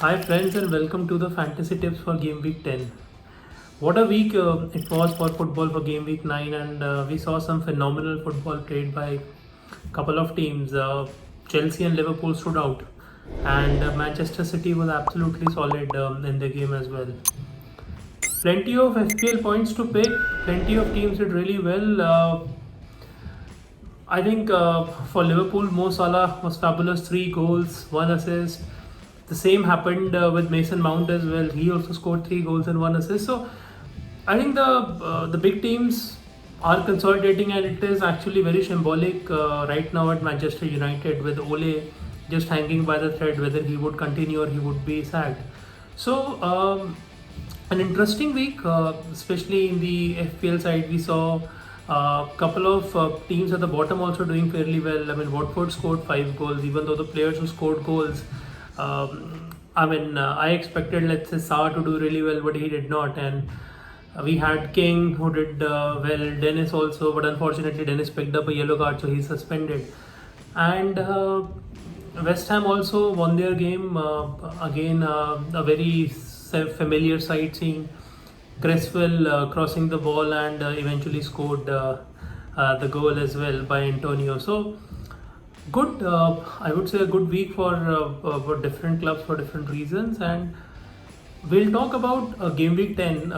Hi friends and welcome to the fantasy tips for game week 10. What a week it was for football for game week 9 and we saw some phenomenal football played by a couple of teams. Chelsea and Liverpool stood out and Manchester City was absolutely solid in the game as well. Plenty of FPL points to pick, plenty of teams did really well. I think for Liverpool, Mo Salah was fabulous, 3 goals, 1 assist. The same happened with Mason Mount as well. He also scored 3 goals and 1 assist. So I think the big teams are consolidating, and it is actually very symbolic right now at Manchester United with Ole just hanging by the thread whether he would continue or he would be sacked. So an interesting week, especially in the FPL side. We saw a couple of teams at the bottom also doing fairly well. I mean, Watford scored 5 goals, even though the players who scored goals. I expected, let's say, Saar to do really well, but he did not. And we had King who did well, Dennis also, but unfortunately Dennis picked up a yellow card, so he's suspended. And West Ham also won their game again. A very familiar sight seeing Cresswell crossing the ball and eventually scored the goal as well by Antonio. So good, I would say a good week for different clubs for different reasons, and we'll talk about game week 10.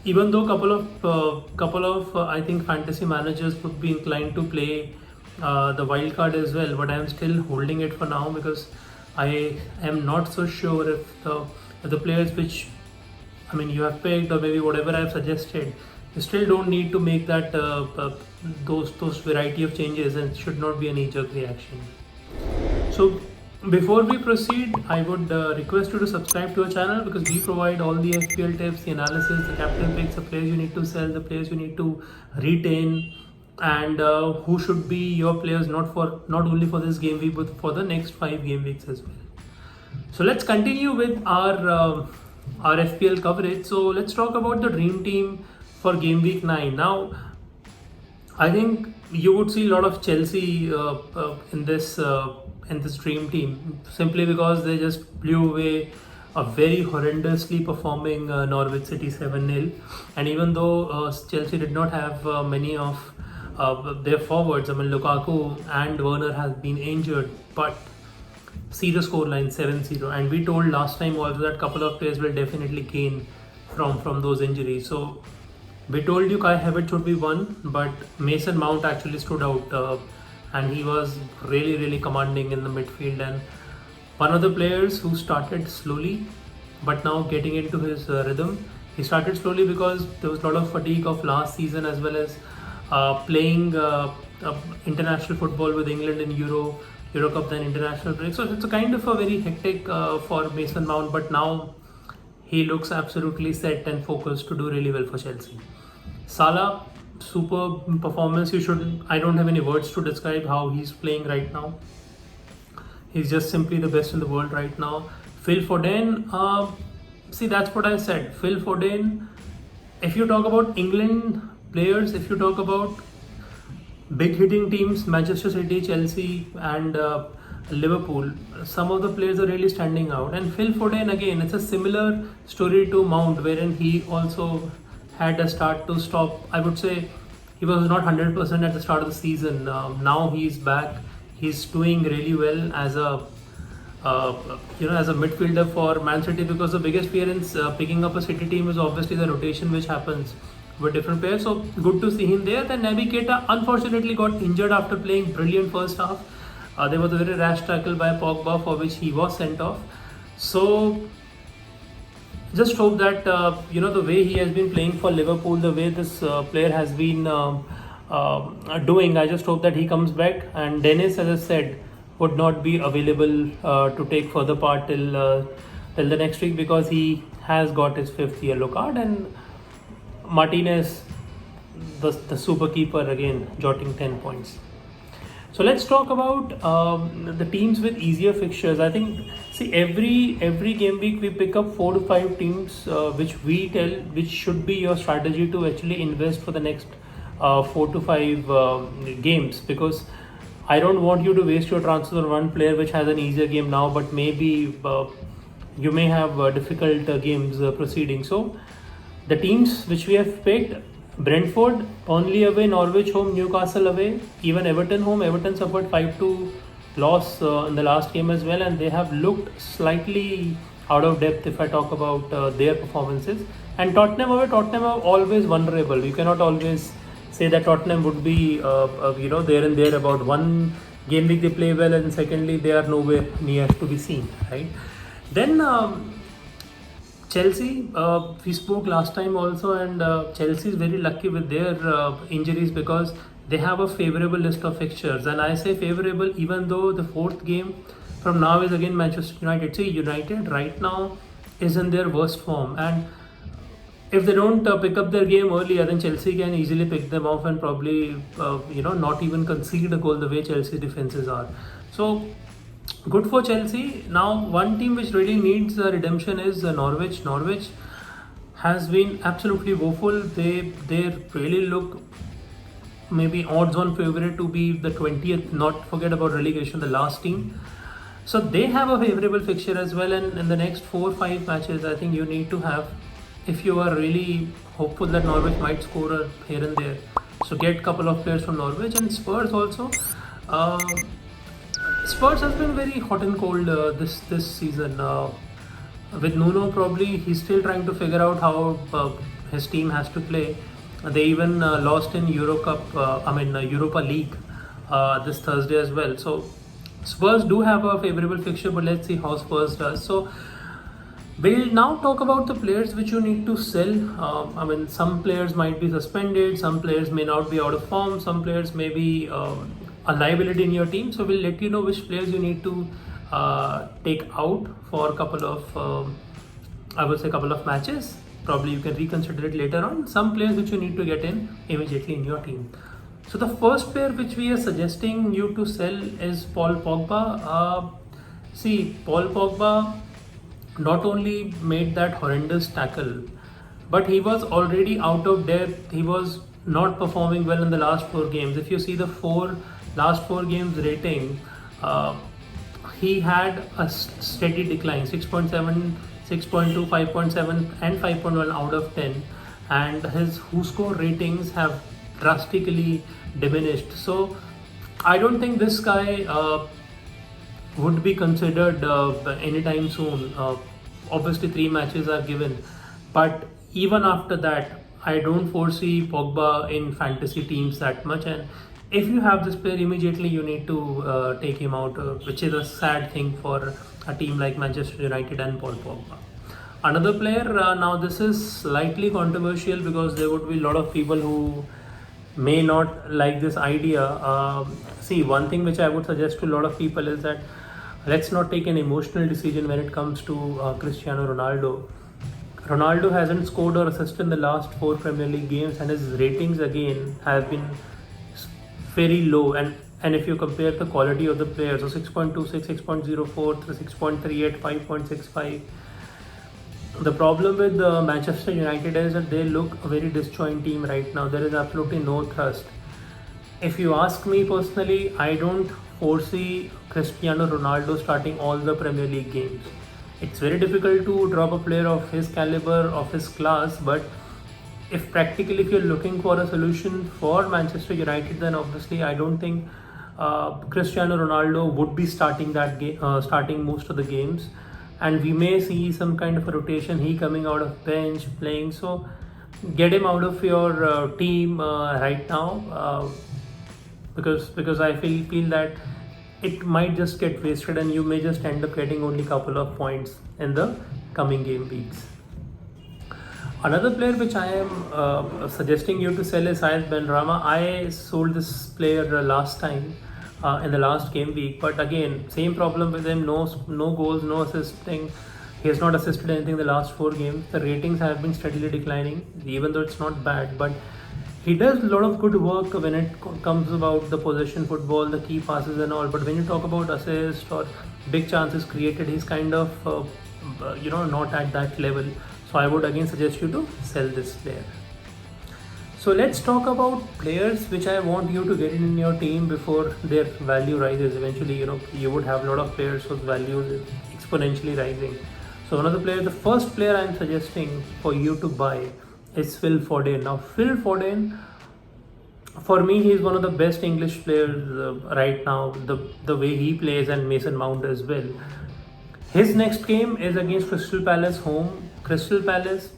Even though couple of I think fantasy managers would be inclined to play the wild card as well, but I am still holding it for now because I am not so sure if the players which you have picked or maybe whatever I've suggested, you still don't need to make that those variety of changes, and it should not be a knee-jerk reaction. So before we proceed, I would request you to subscribe to our channel because we provide all the FPL tips, the analysis, the captain picks, the players you need to sell, the players you need to retain, and who should be your players not only for this game week but for the next 5 game weeks as well. So let's continue with our FPL coverage. So let's talk about the dream team for game week 9. Now, I think you would see a lot of Chelsea in this dream team simply because they just blew away a very horrendously performing Norwich City 7-0. And even though Chelsea did not have many of their forwards, Lukaku and Werner has been injured, but see the scoreline 7-0, and we told last time also that couple of players will definitely gain from those injuries. So we told you Kai Havertz should be one, but Mason Mount actually stood out and he was really commanding in the midfield, and one of the players who started slowly but now getting into his rhythm. He started slowly because there was a lot of fatigue of last season as well as playing international football with England in Euro Cup, then international break. So it's a kind of a very hectic for Mason Mount, but now he looks absolutely set and focused to do really well for Chelsea. Salah, superb performance. I don't have any words to describe how he's playing right now. He's just simply the best in the world right now. Phil Foden, see, that's what I said. Phil Foden, if you talk about England players, if you talk about big hitting teams, Manchester City, Chelsea and Liverpool, some of the players are really standing out. And Phil Foden, again, it's a similar story to Mount, wherein he also had a start to stop. I would say he was not 100% at the start of the season. Now he's back. He's doing really well as a midfielder for Man City, because the biggest fear in picking up a City team is obviously the rotation which happens with different players. So good to see him there. Then Naby Keita unfortunately got injured after playing brilliant first half. There was a very rash tackle by Pogba for which he was sent off. So just hope that the way he has been playing for Liverpool, the way this player has been doing, I just hope that he comes back. And Dennis, as I said, would not be available to take further part till the next week because he has got his 5th yellow card, and Martinez, the super keeper, again jotting 10 points. So let's talk about the teams with easier fixtures. I think, see, every game week we pick up 4 to 5 teams which should be your strategy to actually invest for the next 4 to 5 games, because I don't want you to waste your transfer on one player which has an easier game now, but maybe you may have difficult games proceeding. So the teams which we have picked: Brentford, Burnley away, Norwich home, Newcastle away, even Everton home. Everton suffered 5-2 loss in the last game as well, and they have looked slightly out of depth if I talk about their performances. And Tottenham away, Tottenham are always vulnerable. You cannot always say that Tottenham would be there and there. About one game week they play well, and secondly they are nowhere near to be seen, right? Then Chelsea, we spoke last time also, and Chelsea is very lucky with their injuries because they have a favorable list of fixtures. And I say favorable even though the fourth game from now is again Manchester United. See, United right now is in their worst form, and if they don't pick up their game earlier, then Chelsea can easily pick them off and probably not even concede a goal the way Chelsea defenses are. So good for Chelsea. Now one team which really needs redemption is Norwich. Norwich has been absolutely woeful. They really look maybe odds-on favorite to be the 20th. Not forget about relegation, the last team. So they have a favorable fixture as well, and in the next 4-5 matches, I think you need to have, if you are really hopeful that Norwich might score here and there, so get a couple of players from Norwich. And Spurs also. Spurs has been very hot and cold this season. With Nuno, probably he's still trying to figure out how his team has to play. They even lost in Europa League this Thursday as well. So Spurs do have a favorable fixture, but let's see how Spurs does. So we'll now talk about the players which you need to sell. Some players might be suspended, some players may not be out of form, some players may be a liability in your team. So we'll let you know which players you need to take out for a couple of matches. Probably you can reconsider it later on. Some players which you need to get in immediately in your team. So the first player which we are suggesting you to sell is Paul Pogba. Paul Pogba not only made that horrendous tackle, but he was already out of depth. He was not performing well in the last 4 games. If you see the last 4 games rating, he had a steady decline: 6.7, 6.2, 5.7 and 5.1 out of 10, and his WhoScore ratings have drastically diminished. So I don't think this guy would be considered anytime soon. Obviously 3 matches are given, but even after that I don't foresee Pogba in fantasy teams that much. And if you have this player, immediately you need to take him out, which is a sad thing for a team like Manchester United and Paul Pogba. Another player, now this is slightly controversial because there would be a lot of people who may not like this idea. One thing which I would suggest to a lot of people is that let's not take an emotional decision when it comes to Cristiano Ronaldo. Ronaldo hasn't scored or assisted in the last 4 Premier League games, and his ratings again have been very low. And if you compare the quality of the players, so 6.26, 6.04, 6.38, 5.65. The problem with Manchester United is that they look a very disjoint team right now. There is absolutely no thrust. If you ask me personally, I don't foresee Cristiano Ronaldo starting all the Premier League games. It's very difficult to drop a player of his caliber, of his class, but if you're looking for a solution for Manchester United, then obviously I don't think Cristiano Ronaldo would be starting starting most of the games, and we may see some kind of a rotation, he coming out of bench playing. So get him out of your team right now, because I feel that it might just get wasted and you may just end up getting only a couple of points in the coming game weeks. Another player which I am suggesting you to sell is Saïd Benrahma. I sold this player last time in the last game week, but again, same problem with him: no goals, no assisting. He has not assisted anything in the last 4 games. The ratings have been steadily declining, even though it's not bad, but he does a lot of good work when it comes about the possession football, the key passes and all. But when you talk about assists or big chances created, he's kind of not at that level. So I would again suggest you to sell this player. So let's talk about players which I want you to get in your team before their value rises. Eventually, you would have a lot of players whose value is exponentially rising. So one of the players, the first player I'm suggesting for you to buy is Phil Foden. Now Phil Foden, for me, he is one of the best English players right now. The way he plays, and Mason Mount as well. His next game is against Crystal Palace home. Crystal Palace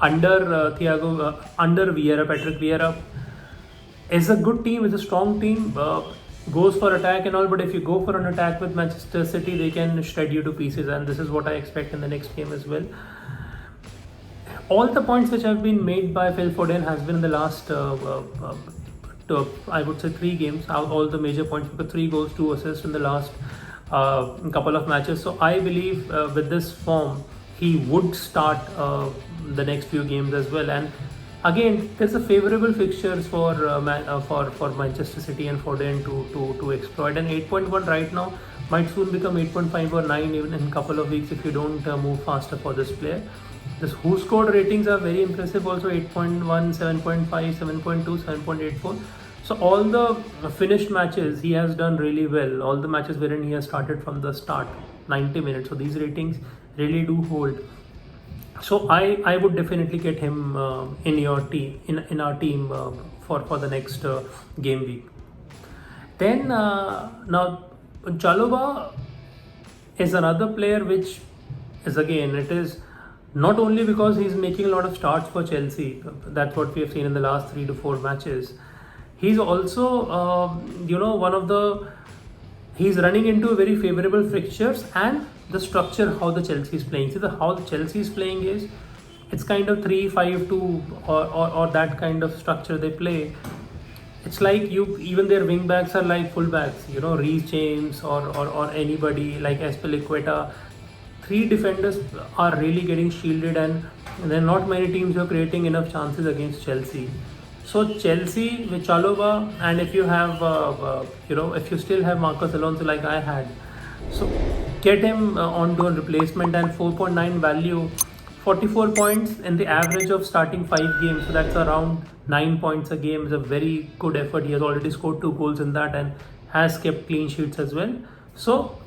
under Vieira, Patrick Vieira is a good team, is a strong team. Goes for attack and all, but if you go for an attack with Manchester City, they can shred you to pieces, and this is what I expect in the next game as well. All the points which have been made by Phil Foden has been in the last, I would say 3 games. All the major points, 3 goals, 2 assists in the last couple of matches. So I believe with this form, he would start the next few games as well. And again, there's a favorable fixtures for Manchester City and Foden to exploit. And 8.1 right now might soon become 8.5 or 9 even in a couple of weeks if you don't move faster for this player. This who scored ratings are very impressive also: 8.1, 7.5, 7.2, 7.84. So all the finished matches he has done really well. All the matches wherein he has started from the start, 90 minutes. So these ratings really do hold. So I would definitely get him in your team, in our team for the next game week. Then now Chalobah is another player which is, again, it is not only because he's making a lot of starts for Chelsea. That's what we have seen in the last 3 to 4 matches. He's also one of the, he's running into very favorable fixtures, and the structure how the Chelsea is playing. See, how the Chelsea is playing is, it's kind of 3-5-2 or that kind of structure they play. It's like even their wing backs are like full backs, Reece James or anybody like Espilicueta. 3 defenders are really getting shielded, and there are not many teams who are creating enough chances against Chelsea. So Chelsea with Chalobah, and if you have, if you still have Marcos Alonso like I had, so get him onto a replacement. And 4.9 value, 44 points in the average of starting 5 games. So that's around 9 points a game. Is a very good effort. He has already scored 2 goals in that and has kept clean sheets as well. So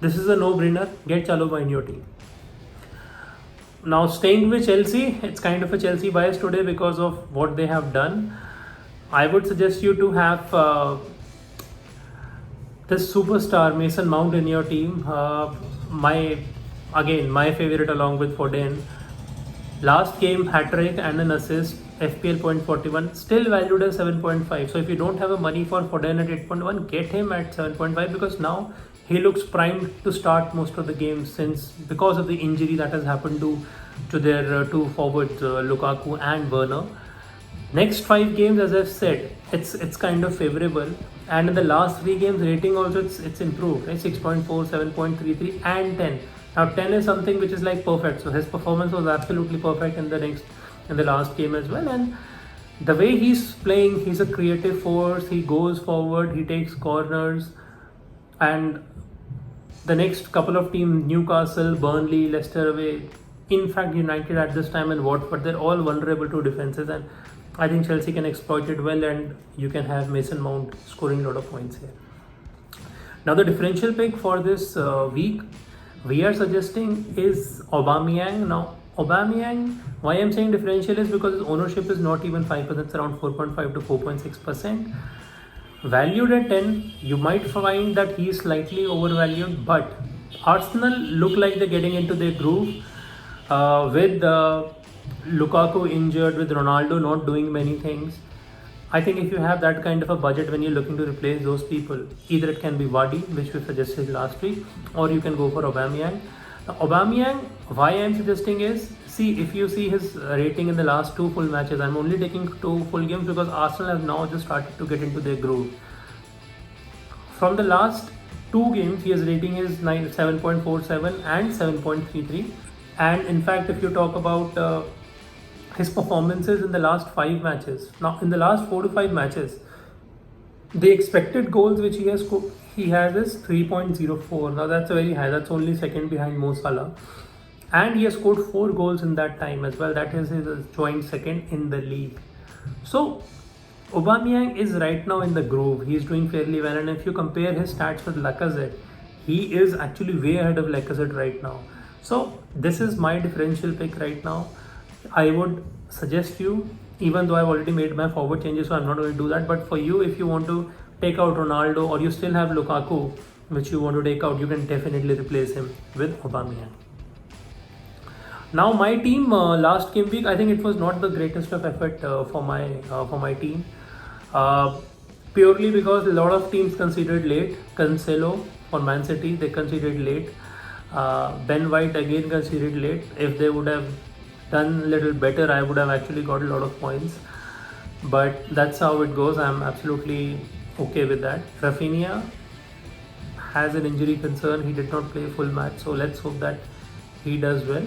this is a no-brainer. Get Chalobah in your team. Now staying with Chelsea, it's kind of a Chelsea bias today because of what they have done. I would suggest you to have this superstar Mason Mount in your team. My favorite along with Foden. Last game, hat-trick and an assist, FPL 0.41, still valued as 7.5. So if you don't have a money for Foden at 8.1, get him at 7.5, because now he looks primed to start most of the games because of the injury that has happened to their 2 forwards, Lukaku and Werner. Next 5 games, as I've said, it's kind of favorable, and in the last 3 games rating also it's improved, right? 6.4, 7.33 and 10. Now 10 is something which is like perfect. So his performance was absolutely perfect in the last game as well. And the way he's playing, he's a creative force. He goes forward, he takes corners, and the next couple of teams, Newcastle, Burnley, Leicester away, in fact United at this time, and Watford, they're all vulnerable to defenses, and I think Chelsea can exploit it well, and you can have Mason Mount scoring a lot of points here. Now the differential pick for this week we are suggesting is Aubameyang. Now Aubameyang, why I'm saying differential is because his ownership is not even 5%, it's around 4.5 to 4.6%. Valued at 10, you might find that he is slightly overvalued, but Arsenal look like they're getting into their groove with Lukaku injured, with Ronaldo not doing many things. I think if you have that kind of a budget when you're looking to replace those people, either it can be Vardy, which we suggested last week, or you can go for Aubameyang. Now, Aubameyang, why I'm suggesting is, see, if you see his rating in the last 2 full matches, I'm only taking 2 full games because Arsenal have now just started to get into their groove. From the last 2 games, his rating is 7.47 and 7.33. And in fact, if you talk about his performances in the last 5 matches, now in the last 4 to 5 matches, the expected goals which he has is 3.04. Now that's very high. That's only second behind Mo Salah, and he has scored 4 goals in that time as well. That is his joint second in the league. So Aubameyang is right now in the groove. He is doing fairly well, and if you compare his stats with Lacazette, he is actually way ahead of Lacazette right now. So this is my differential pick right now. I would suggest you, even though I've already made my forward changes, so I'm not going to do that. But for you, if you want to take out Ronaldo or you still have Lukaku, which you want to take out, you can definitely replace him with Aubameyang. Now my team last game week, I think it was not the greatest of effort for my team, purely because a lot of teams conceded late. Cancelo for Man City, they conceded late. Ben White again conceded late. If they would have done a little better, I would have actually got a lot of points. But that's how it goes. I'm absolutely okay with that. Rafinha has an injury concern. He did not play a full match, so let's hope that he does well.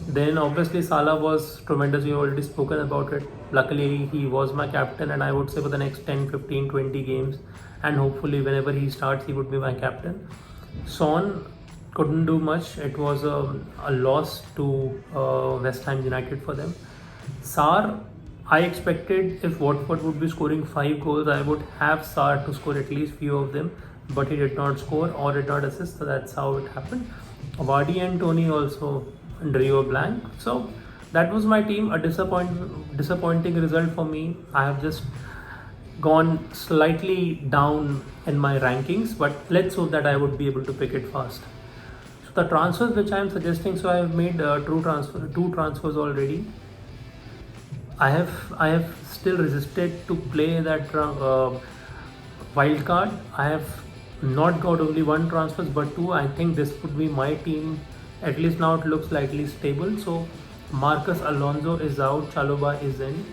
Then obviously Salah was tremendous. We already spoken about it. Luckily he was my captain, and I would say for the next 10, 15, 20 games, and hopefully whenever he starts he would be my captain. Son couldn't do much. It was a loss to West Ham United for them. Sar, I expected if Watford would be scoring 5 goals, I would have Sar to score at least few of them, but he did not score or did not assist, so that's how it happened. Vardy and Tony also drew a blank. So that was my team. A disappointing result for me. I have just gone slightly down in my rankings, but let's hope that I would be able to pick it fast. So the transfers which I am suggesting, so I have made two transfers already. I have still resisted to play that wild card. I have not got only one transfers but two. I think this would be my team. At least now it looks slightly stable. So Marcus Alonso is out, Chalobah is in.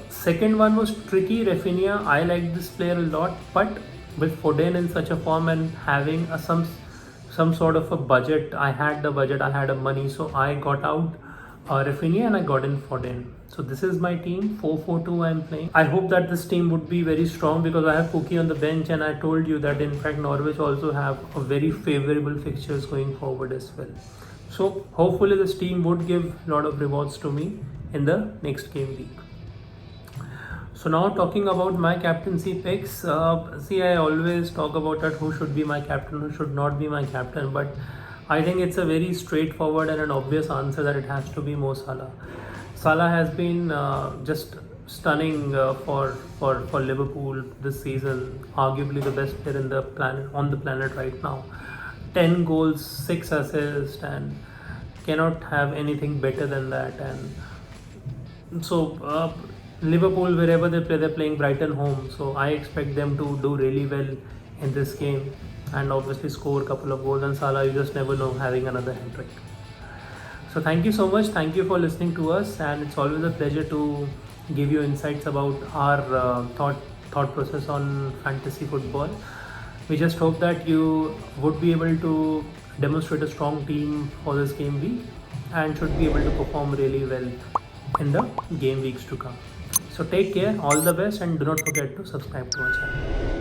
Second one was tricky, Rafinha. I like this player a lot, but with Foden in such a form and having some sort of a budget, I had the budget, I had a money, so I got out Rafinha and I got in Foden. So this is my team, 4-4-2 I'm playing. I hope that this team would be very strong because I have Pookie on the bench, and I told you that in fact Norwich also have a very favorable fixtures going forward as well. So hopefully this team would give a lot of rewards to me in the next game week. So now talking about my captaincy picks, see, I always talk about that who should be my captain, who should not be my captain, but I think it's a very straightforward and an obvious answer that it has to be Mo Salah. Salah has been just stunning for Liverpool this season, arguably the best player on the planet right now. 10 goals, 6 assists, and cannot have anything better than that. And so Liverpool, wherever they play, they're playing Brighton home, so I expect them to do really well in this game and obviously score a couple of goals. And Salah, you just never know, having another hat-trick. So thank you so much. Thank you for listening to us, and it's always a pleasure to give you insights about our thought process on fantasy football. We just hope that you would be able to demonstrate a strong team for this game week and should be able to perform really well in the game weeks to come. So take care, all the best, and do not forget to subscribe to our channel.